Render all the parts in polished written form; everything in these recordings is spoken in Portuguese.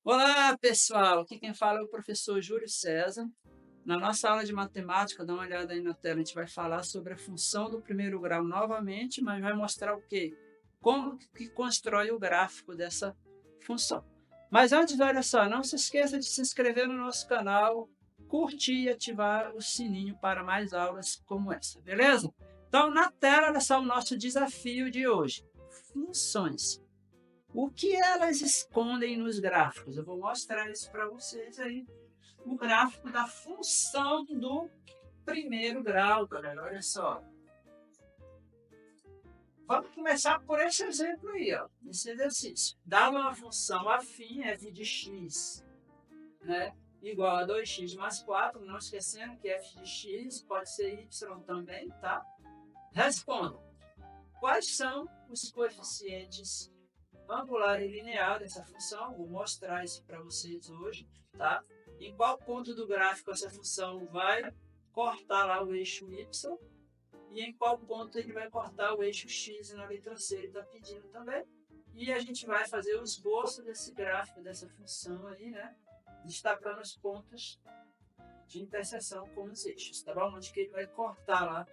Olá, pessoal! Aqui quem fala é o professor Júlio César. Na nossa aula de matemática, dá uma olhada aí na tela, a gente vai falar sobre a função do primeiro grau novamente, mas vai mostrar o quê? Como que constrói o gráfico dessa função. Mas antes, olha só, não se esqueça de se inscrever no nosso canal, curtir e ativar o sininho para mais aulas como essa, beleza? Então, na tela, olha só o nosso desafio de hoje. Funções. O que elas escondem nos gráficos? Eu vou mostrar isso para vocês aí. O gráfico da função do primeiro grau, galera. Olha só. Vamos começar por esse exemplo aí, ó, esse exercício. Dada uma função afim, f de x, né, igual a 2x mais 4, não esquecendo que f de x pode ser y também, tá? Responda. Quais são os coeficientes angular e linear dessa função? Vou mostrar isso para vocês hoje, tá? Em qual ponto do gráfico essa função vai cortar lá o eixo y e em qual ponto ele vai cortar o eixo x na letra C, ele está pedindo também. E a gente vai fazer o esboço desse gráfico, dessa função aí, né? Destacando os pontos de interseção com os eixos, tá bom? Onde que ele vai cortar lá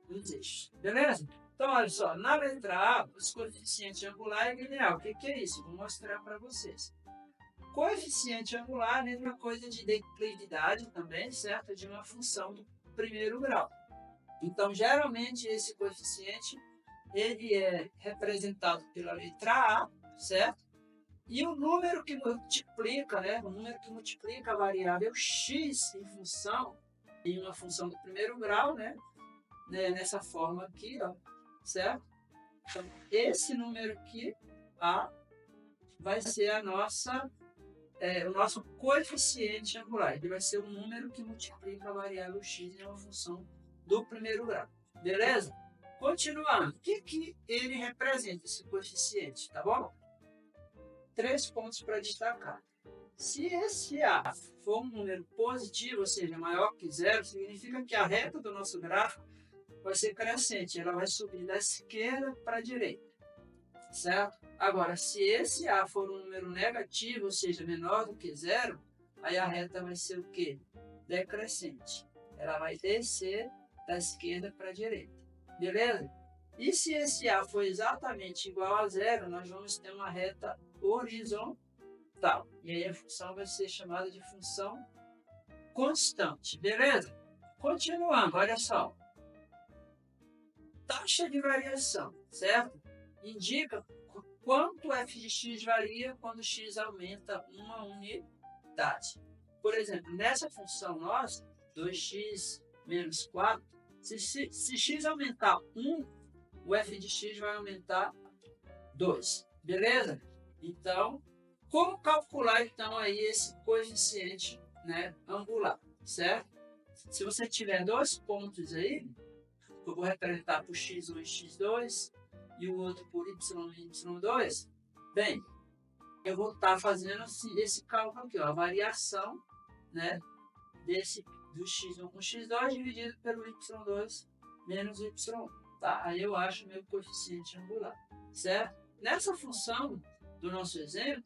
os eixos, beleza? Então, olha só, na letra A, os coeficientes angular e linear. O que é isso? Vou mostrar para vocês. Coeficiente angular é a mesma coisa de declividade também, certo? De uma função do primeiro grau. Então, geralmente, esse coeficiente ele é representado pela letra A, certo? E o número que multiplica, né? O número que multiplica a variável x em uma função do primeiro grau, né? Nessa forma aqui, ó, certo? Então, esse número aqui, A, vai ser o nosso coeficiente angular. Ele vai ser o número que multiplica a variável x em uma função do primeiro grau. Beleza? Continuando. O que ele representa, esse coeficiente? Tá bom? 3 pontos para destacar. Se esse A for um número positivo, ou seja, maior que zero, significa que a reta do nosso gráfico vai ser crescente, ela vai subir da esquerda para a direita, certo? Agora, se esse A for um número negativo, ou seja, menor do que zero, aí a reta vai ser o quê? Decrescente. Ela vai descer da esquerda para a direita, beleza? E se esse A for exatamente igual a zero, nós vamos ter uma reta horizontal. E aí a função vai ser chamada de função constante, beleza? Continuando, olha só. Taxa de variação, certo? Indica quanto f de x varia quando x aumenta uma unidade. Por exemplo, nessa função nossa, 2x menos 4, se x aumentar 1, o f de x vai aumentar 2. Beleza? Então, como calcular então aí esse coeficiente, né, angular, certo? Se você tiver dois pontos aí, eu vou representar por x1 e x2 e o outro por y e y2, bem, eu vou estar fazendo esse cálculo aqui, ó, a variação, né, do x1 com x2 dividido pelo y2 menos y1, tá? Aí eu acho o meu coeficiente angular, certo? Nessa função do nosso exemplo,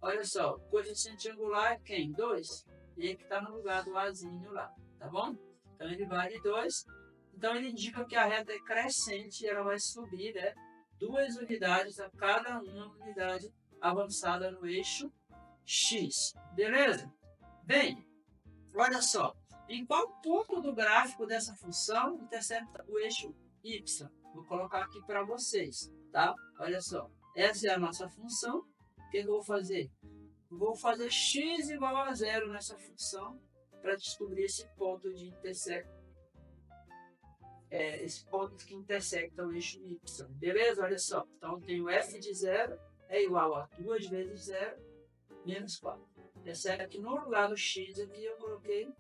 olha só, o coeficiente angular é quem? 2. E que está no lugar do azinho lá, tá bom? Então ele vale 2. Então ele indica que a reta é crescente e ela vai subir, né, 2 unidades a cada uma unidade avançada no eixo x. Beleza? Bem, olha só. Em qual ponto do gráfico dessa função intercepta o eixo y? Vou colocar aqui para vocês, tá? Olha só. Essa é a nossa função. O que eu vou fazer? Vou fazer x igual a zero nessa função para descobrir esse ponto de esse ponto que intersecta o eixo y. Beleza? Olha só. Então, eu tenho f de zero é igual a 2 vezes 0 menos 4. Percebe que no lugar do x aqui eu coloquei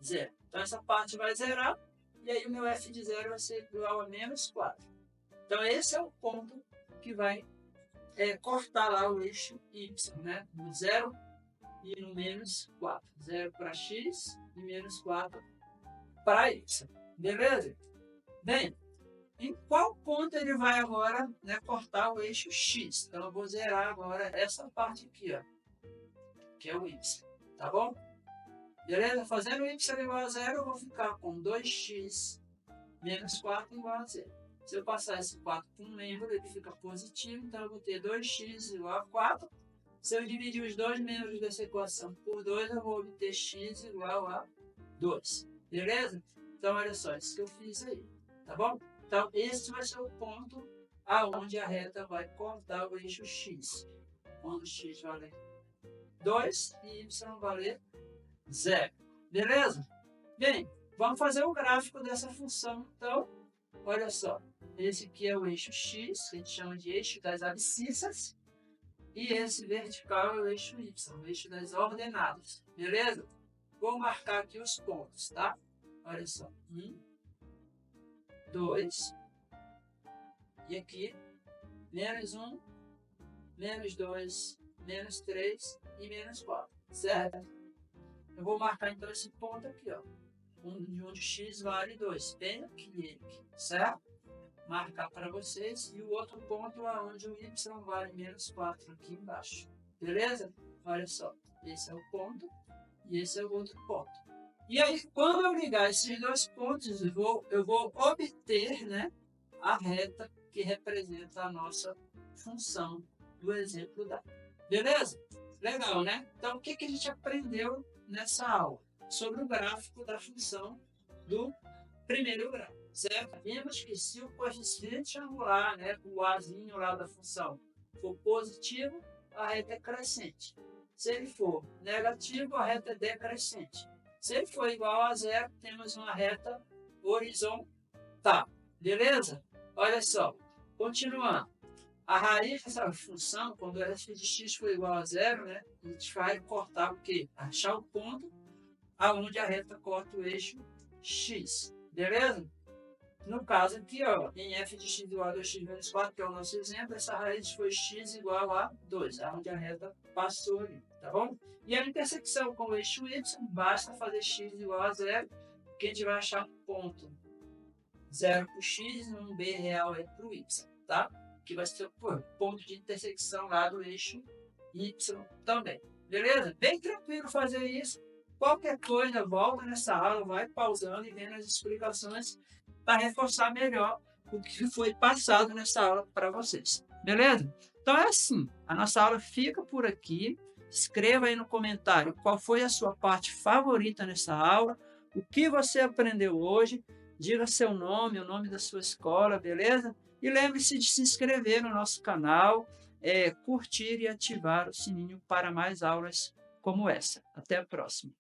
0. Então, essa parte vai zerar e aí o meu f de 0 vai ser igual a menos 4. Então, esse é o ponto que vai cortar lá o eixo y, né? No 0 e no menos 4. 0 para x e menos 4 para y. Beleza? Bem, em qual ponto ele vai agora, né, cortar o eixo x? Então, eu vou zerar agora essa parte aqui, ó, que é o y, tá bom? Beleza? Fazendo y igual a 0, eu vou ficar com 2x menos 4 igual a 0. Se eu passar esse 4 para um membro, ele fica positivo, então eu vou ter 2x igual a 4. Se eu dividir os dois membros dessa equação por 2, eu vou obter x igual a 2. Beleza? Então, olha só, isso que eu fiz aí, tá bom? Então, esse vai ser o ponto aonde a reta vai cortar o eixo x. Quando x valer 2 e y valer 0. Beleza? Bem, vamos fazer o gráfico dessa função. Então, olha só. Esse aqui é o eixo x, que a gente chama de eixo das abscissas. E esse vertical é o eixo y, o eixo das ordenadas. Beleza? Vou marcar aqui os pontos, tá? Olha só. 1, 2. E aqui, menos 1, menos 2, menos 3 e menos 4. Certo? Eu vou marcar então esse ponto aqui, ó. Onde x vale 2. Bem aqui, certo? Marcar para vocês. E o outro ponto é onde o y vale menos 4 aqui embaixo. Beleza? Olha só. Esse é o ponto e esse é o outro ponto. E aí, quando eu ligar esses dois pontos, eu vou obter, né, a reta que representa a nossa função do exemplo dado. Beleza? Legal, né? Então, o que a gente aprendeu nessa aula? Sobre o gráfico da função do primeiro grau, certo? Vimos que se o coeficiente angular, né, o azinho lá da função, for positivo, a reta é crescente. Se ele for negativo, a reta é decrescente. Se ele for igual a 0, temos uma reta horizontal. Beleza? Olha só, continuando. A raiz dessa função, quando f de x for igual a 0, né, a gente vai cortar o quê? Achar o ponto aonde a reta corta o eixo x. Beleza? No caso aqui, ó, em f de x igual a 2x menos 4, que é o nosso exemplo, essa raiz foi x igual a 2, onde a reta passou ali, tá bom? E a intersecção com o eixo y, basta fazer x igual a 0, que a gente vai achar um ponto 0 para o x e um b real é para o y, tá? Que vai ser o ponto de intersecção lá do eixo y também. Beleza? Bem tranquilo fazer isso. Qualquer coisa, volta nessa aula, vai pausando e vendo as explicações para reforçar melhor o que foi passado nessa aula para vocês. Beleza? Então é assim, a nossa aula fica por aqui. Escreva aí no comentário qual foi a sua parte favorita nessa aula, o que você aprendeu hoje, diga seu nome, o nome da sua escola, beleza? E lembre-se de se inscrever no nosso canal, curtir e ativar o sininho para mais aulas como essa. Até a próxima!